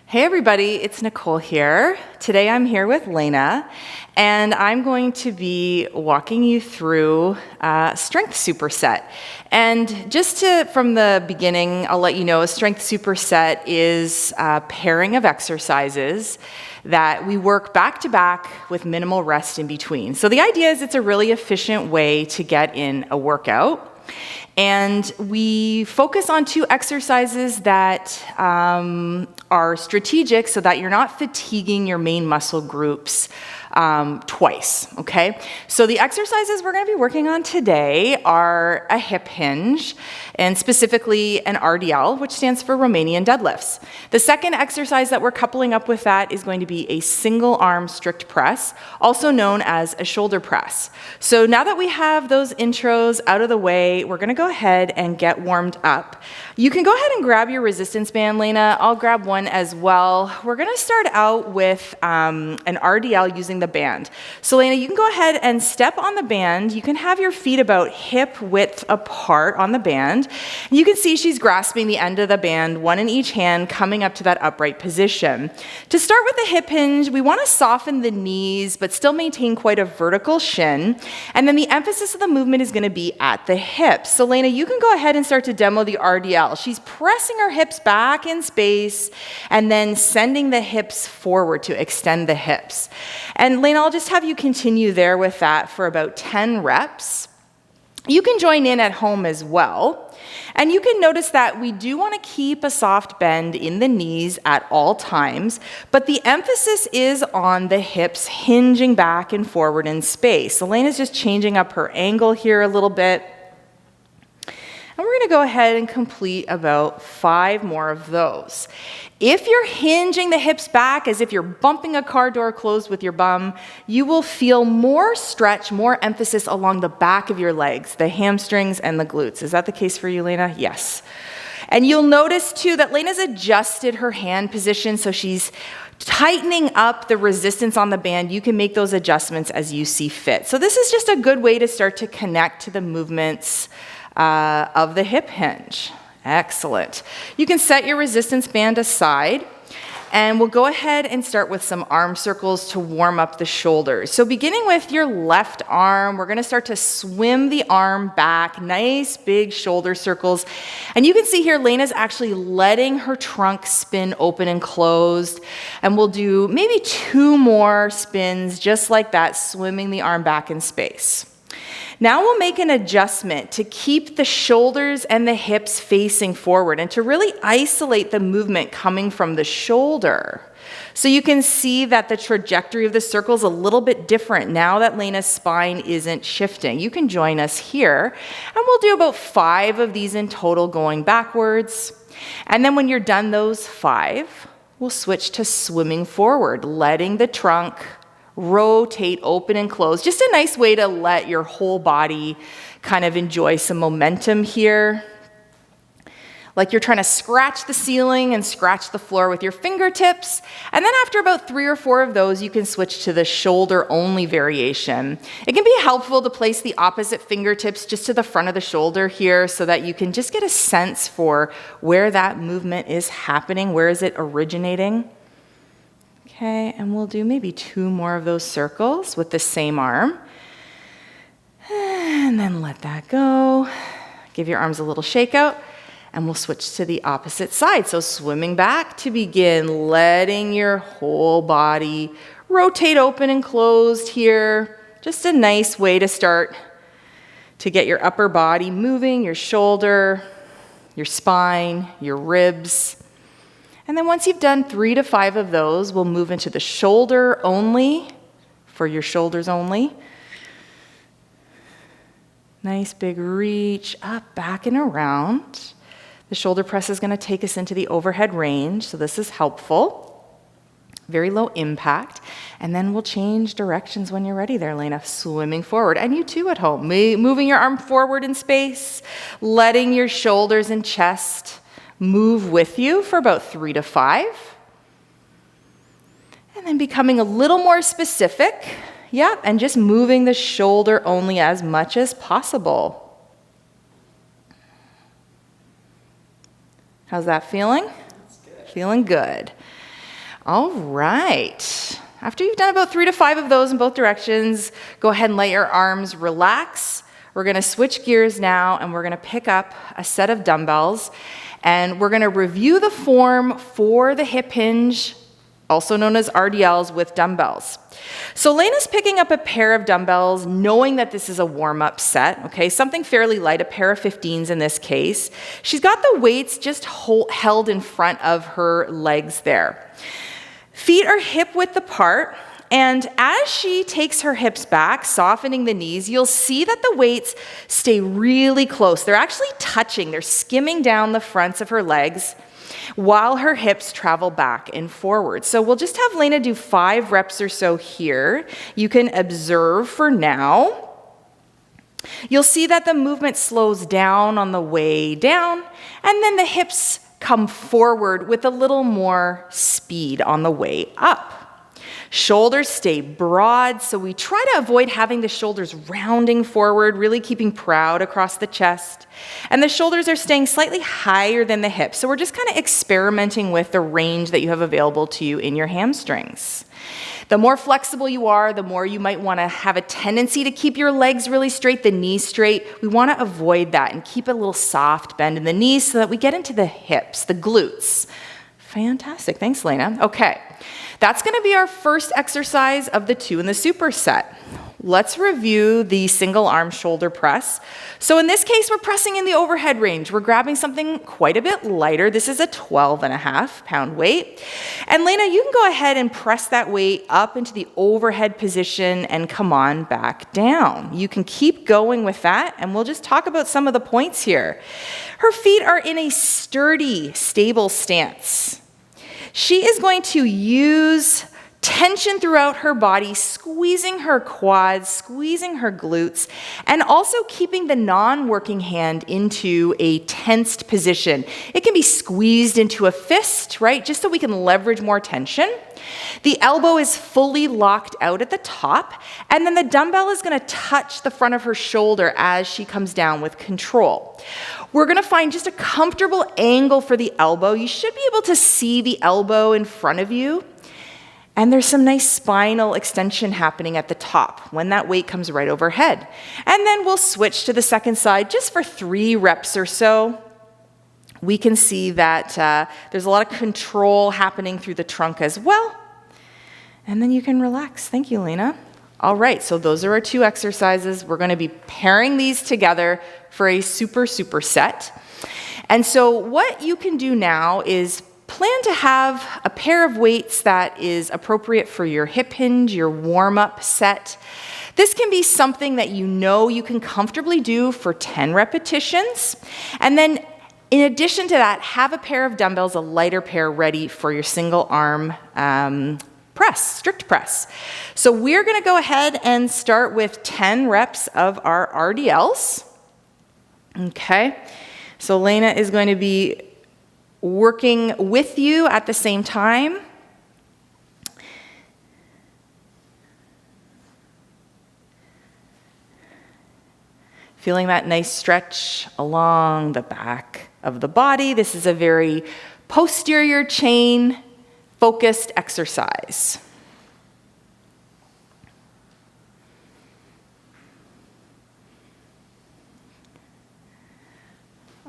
Hey everybody, it's Nicole here. Today I'm here with Lena, and I'm going to be walking you through strength superset. And from the beginning, I'll let you know a strength superset is a pairing of exercises that we work back to back with minimal rest in between. So the idea is it's a really efficient way to get in a workout. And we focus on two exercises that are strategic so that you're not fatiguing your main muscle groups twice, okay? So the exercises we're gonna be working on today are a hip hinge, and specifically an RDL, which stands for Romanian Deadlifts. The second exercise that we're coupling up with that is going to be a single arm strict press, also known as a shoulder press. So now that we have those intros out of the way, we're gonna go ahead and get warmed up. You can go ahead and grab your resistance band, Lena. I'll grab one as well. We're gonna start out with an RDL using the band. So Lena, you can go ahead and step on the band. You can have your feet about hip width apart on the band. You can see she's grasping the end of the band, one in each hand, coming up to that upright position. To start with the hip hinge, we want to soften the knees, but still maintain quite a vertical shin. And then the emphasis of the movement is going to be at the hips. So Lena, you can go ahead and start to demo the RDL. She's pressing her hips back in space and then sending the hips forward to extend the hips. And Lena, I'll just have you continue there with that for about 10 reps. You can join in at home as well. And you can notice that we do want to keep a soft bend in the knees at all times, but the emphasis is on the hips hinging back and forward in space. Elena's just changing up her angle here a little bit. And we're going to go ahead and complete about 5 more of those. If you're hinging the hips back as if you're bumping a car door closed with your bum, you will feel more stretch, more emphasis along the back of your legs, the hamstrings and the glutes. Is that the case for you, Lena? Yes. And you'll notice too that Lena's adjusted her hand position, so she's tightening up the resistance on the band. You can make those adjustments as you see fit. So this is just a good way to start to connect to the movements of the hip hinge. Excellent. You can set your resistance band aside, and we'll go ahead and start with some arm circles to warm up the shoulders. So beginning with your left arm, we're going to start to swim the arm back, nice big shoulder circles. And you can see here, Lena's actually letting her trunk spin open and closed. And we'll do maybe 2 more spins just like that, swimming the arm back in space. Now we'll make an adjustment to keep the shoulders and the hips facing forward and to really isolate the movement coming from the shoulder. So you can see that the trajectory of the circle is a little bit different now that Lena's spine isn't shifting. You can join us here, and we'll do about 5 of these in total going backwards. And then when you're done those 5, we'll switch to swimming forward, letting the trunk rotate, open and close. Just a nice way to let your whole body kind of enjoy some momentum here. Like you're trying to scratch the ceiling and scratch the floor with your fingertips. And then after about 3 or 4 of those, you can switch to the shoulder-only variation. It can be helpful to place the opposite fingertips just to the front of the shoulder here so that you can just get a sense for where that movement is happening, where is it originating. Okay, and we'll do maybe 2 more of those circles with the same arm. And then let that go. Give your arms a little shake out, and we'll switch to the opposite side. So swimming back to begin, letting your whole body rotate open and closed here. Just a nice way to start to get your upper body moving, your shoulder, your spine, your ribs. And then once you've done 3 to 5 of those, we'll move into the shoulder only, for your shoulders only. Nice big reach up, back and around. The shoulder press is going to take us into the overhead range, so this is helpful. Very low impact. And then we'll change directions when you're ready there, Lena. Swimming forward. And you too at home. Moving your arm forward in space, letting your shoulders and chest move with you for about 3 to 5. And then becoming a little more specific. Yeah, and just moving the shoulder only as much as possible. How's that feeling? Feeling good. All right. After you've done about 3 to 5 of those in both directions, go ahead and let your arms relax. We're gonna switch gears now, and we're gonna pick up a set of dumbbells, and we're gonna review the form for the hip hinge, also known as RDLs, with dumbbells. So Lena's picking up a pair of dumbbells, knowing that this is a warm-up set, okay? Something fairly light, a pair of 15s in this case. She's got the weights just held in front of her legs there. Feet are hip-width apart, and as she takes her hips back, softening the knees, you'll see that the weights stay really close. They're actually touching, they're skimming down the fronts of her legs, while her hips travel back and forward. So we'll just have Lena do 5 reps or so here. You can observe for now. You'll see that the movement slows down on the way down, and then the hips come forward with a little more speed on the way up. Shoulders stay broad, so we try to avoid having the shoulders rounding forward, really keeping proud across the chest. And the shoulders are staying slightly higher than the hips, so we're just kind of experimenting with the range that you have available to you in your hamstrings. The more flexible you are, the more you might want to have a tendency to keep your legs really straight, the knees straight. We want to avoid that and keep a little soft bend in the knees so that we get into the hips, the glutes. Fantastic. Thanks, Lena. Okay. That's going to be our first exercise of the 2 in the superset. Let's review the single arm shoulder press. So in this case, we're pressing in the overhead range. We're grabbing something quite a bit lighter. This is a 12.5 pound weight. And Lena, you can go ahead and press that weight up into the overhead position and come on back down. You can keep going with that, and we'll just talk about some of the points here. Her feet are in a sturdy, stable stance. She is going to use tension throughout her body, squeezing her quads, squeezing her glutes, and also keeping the non-working hand into a tensed position. It can be squeezed into a fist, right? Just so we can leverage more tension. The elbow is fully locked out at the top, and then the dumbbell is going to touch the front of her shoulder as she comes down with control. We're going to find just a comfortable angle for the elbow. You should be able to see the elbow in front of you. And there's some nice spinal extension happening at the top when that weight comes right overhead. And then we'll switch to the second side just for 3 reps or so. We can see that there's a lot of control happening through the trunk as well. And then you can relax. Thank you, Lena. All right, so those are our 2 exercises. We're going to be pairing these together for a superset. And so what you can do now is plan to have a pair of weights that is appropriate for your hip hinge, your warm-up set. This can be something that you know you can comfortably do for 10 repetitions. And then in addition to that, have a pair of dumbbells, a lighter pair, ready for your single arm press, strict press. So we're going to go ahead and start with 10 reps of our RDLs. Okay, so Lena is going to be working with you at the same time. Feeling that nice stretch along the back of the body. This is a very posterior chain focused exercise.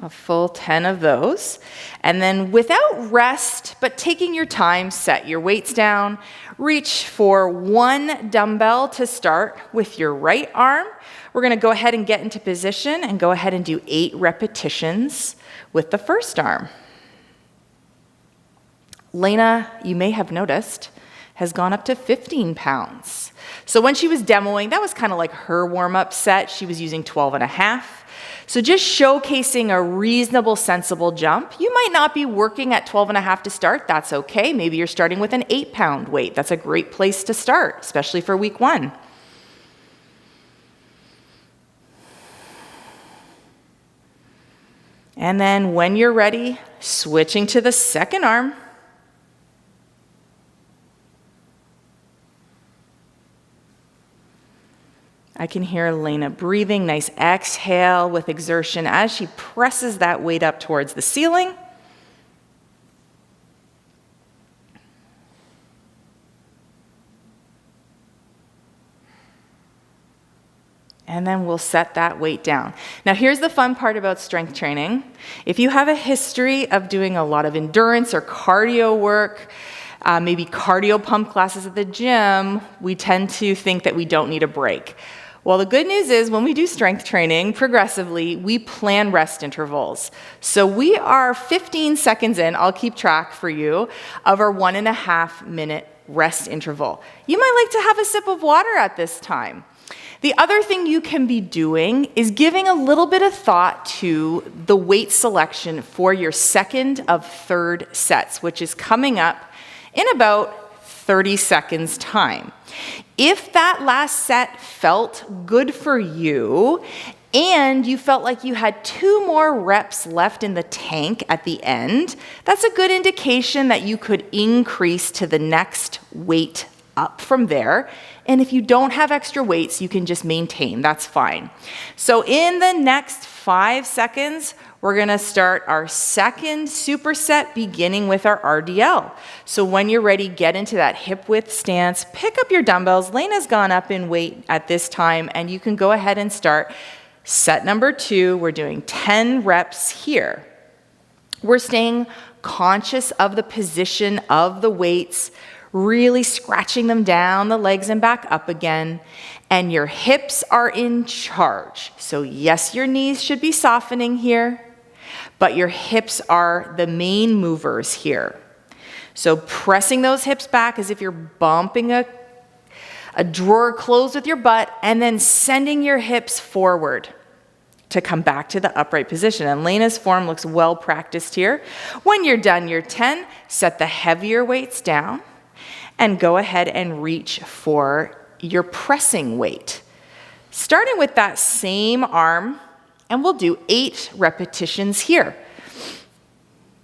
A full 10 of those. And then without rest, but taking your time, set your weights down. Reach for 1 dumbbell to start with your right arm. We're going to go ahead and get into position and go ahead and do 8 repetitions with the first arm. Lena, you may have noticed, has gone up to 15 pounds. So when she was demoing, that was kind of like her warm-up set. She was using 12.5. So just showcasing a reasonable, sensible jump. You might not be working at 12.5 to start. That's okay. Maybe you're starting with an 8-pound weight. That's a great place to start, especially for week 1. And then when you're ready, switching to the second arm. I can hear Lena breathing, nice exhale with exertion as she presses that weight up towards the ceiling. and then we'll set that weight down. Now here's the fun part about strength training. If you have a history of doing a lot of endurance or cardio work, maybe cardio pump classes at the gym, we tend to think that we don't need a break. Well, the good news is when we do strength training progressively, we plan rest intervals. So we are 15 seconds in, I'll keep track for you, of our 1.5 minute rest interval. You might like to have a sip of water at this time. The other thing you can be doing is giving a little bit of thought to the weight selection for your second of third sets, which is coming up in about 30 seconds time. If that last set felt good for you and you felt like you had 2 more reps left in the tank at the end, that's a good indication that you could increase to the next weight up from there. And if you don't have extra weights, you can just maintain, that's fine. So in the next 5 seconds, we're gonna start our second superset beginning with our RDL. So when you're ready, get into that hip width stance, pick up your dumbbells. Lena's gone up in weight at this time, and you can go ahead and start set number 2. We're doing 10 reps here. We're staying conscious of the position of the weights, really scratching them down the legs and back up again. And your hips are in charge. So yes, your knees should be softening here, but your hips are the main movers here. So pressing those hips back as if you're bumping a drawer closed with your butt, and then sending your hips forward to come back to the upright position. And Lena's form looks well practiced here. When you're done your 10, set the heavier weights down and go ahead and reach for your pressing weight. Starting with that same arm, and we'll do 8 repetitions here.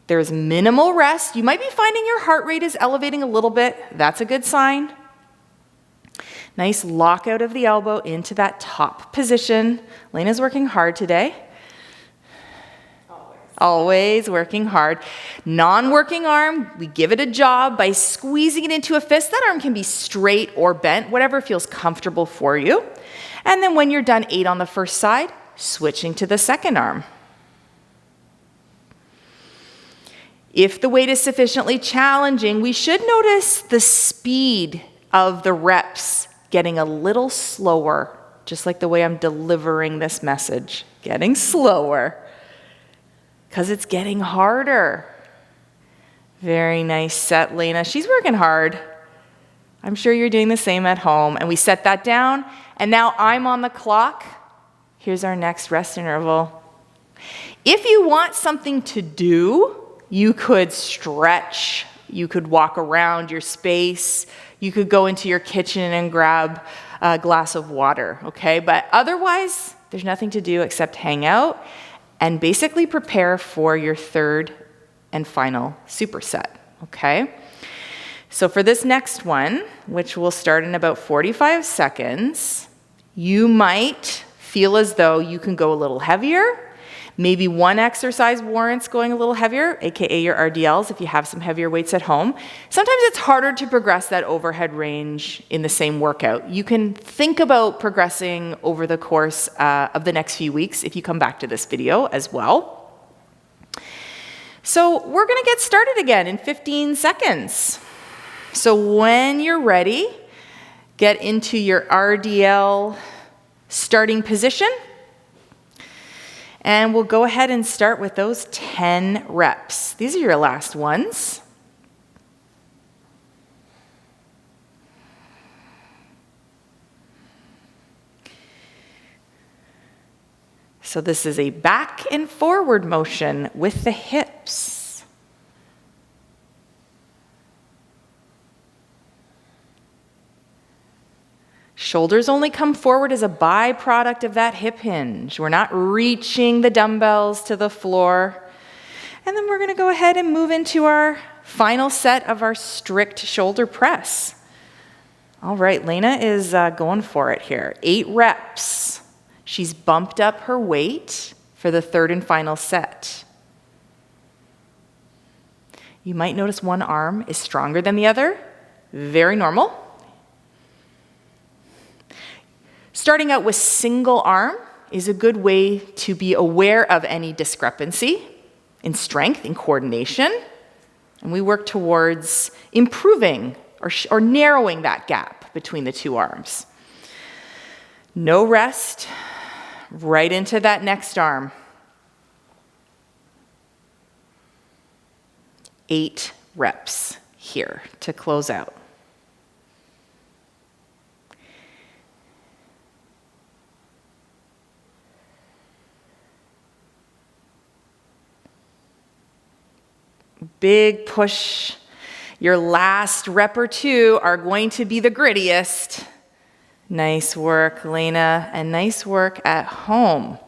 There's minimal rest. You might be finding your heart rate is elevating a little bit. That's a good sign. Nice lockout of the elbow into that top position. Lena's working hard today. Always working hard. Non-working arm, we give it a job by squeezing it into a fist. That arm can be straight or bent, whatever feels comfortable for you. And then when you're done 8 on the first side, switching to the second arm. If the weight is sufficiently challenging, we should notice the speed of the reps getting a little slower, just like the way I'm delivering this message, getting slower. Because it's getting harder. Very nice set, Lena. She's working hard. I'm sure you're doing the same at home. And we set that down, and now I'm on the clock. Here's our next rest interval. If you want something to do, you could stretch. You could walk around your space. You could go into your kitchen and grab a glass of water, okay? But otherwise, there's nothing to do except hang out and basically prepare for your third and final superset, okay? So for this next one, which will start in about 45 seconds, you might feel as though you can go a little heavier. Maybe one exercise warrants going a little heavier, aka your RDLs if you have some heavier weights at home. Sometimes it's harder to progress that overhead range in the same workout. You can think about progressing over the course of the next few weeks if you come back to this video as well. So we're gonna get started again in 15 seconds. So when you're ready, get into your RDL starting position. And we'll go ahead and start with those 10 reps. These are your last ones. So this is a back and forward motion with the hips. Shoulders only come forward as a byproduct of that hip hinge. We're not reaching the dumbbells to the floor. And then we're going to go ahead and move into our final set of our strict shoulder press. All right, Lena is going for it here. 8 reps. She's bumped up her weight for the third and final set. You might notice one arm is stronger than the other. Very normal. Starting out with single arm is a good way to be aware of any discrepancy in strength, in coordination, and we work towards improving or narrowing that gap between the two arms. No rest, right into that next arm. 8 reps here to close out. Big push. Your last rep or 2 are going to be the grittiest. Nice work, Lena, and nice work at home.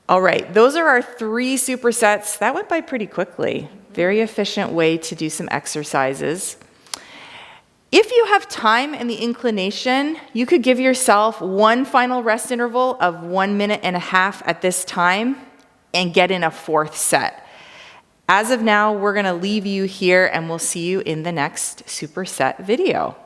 All right, those are our 3 supersets. That went by pretty quickly. Very efficient way to do some exercises. If you have time and the inclination, you could give yourself one final rest interval of 1.5 minutes at this time and get in a 4th set. As of now, we're gonna leave you here and we'll see you in the next superset video.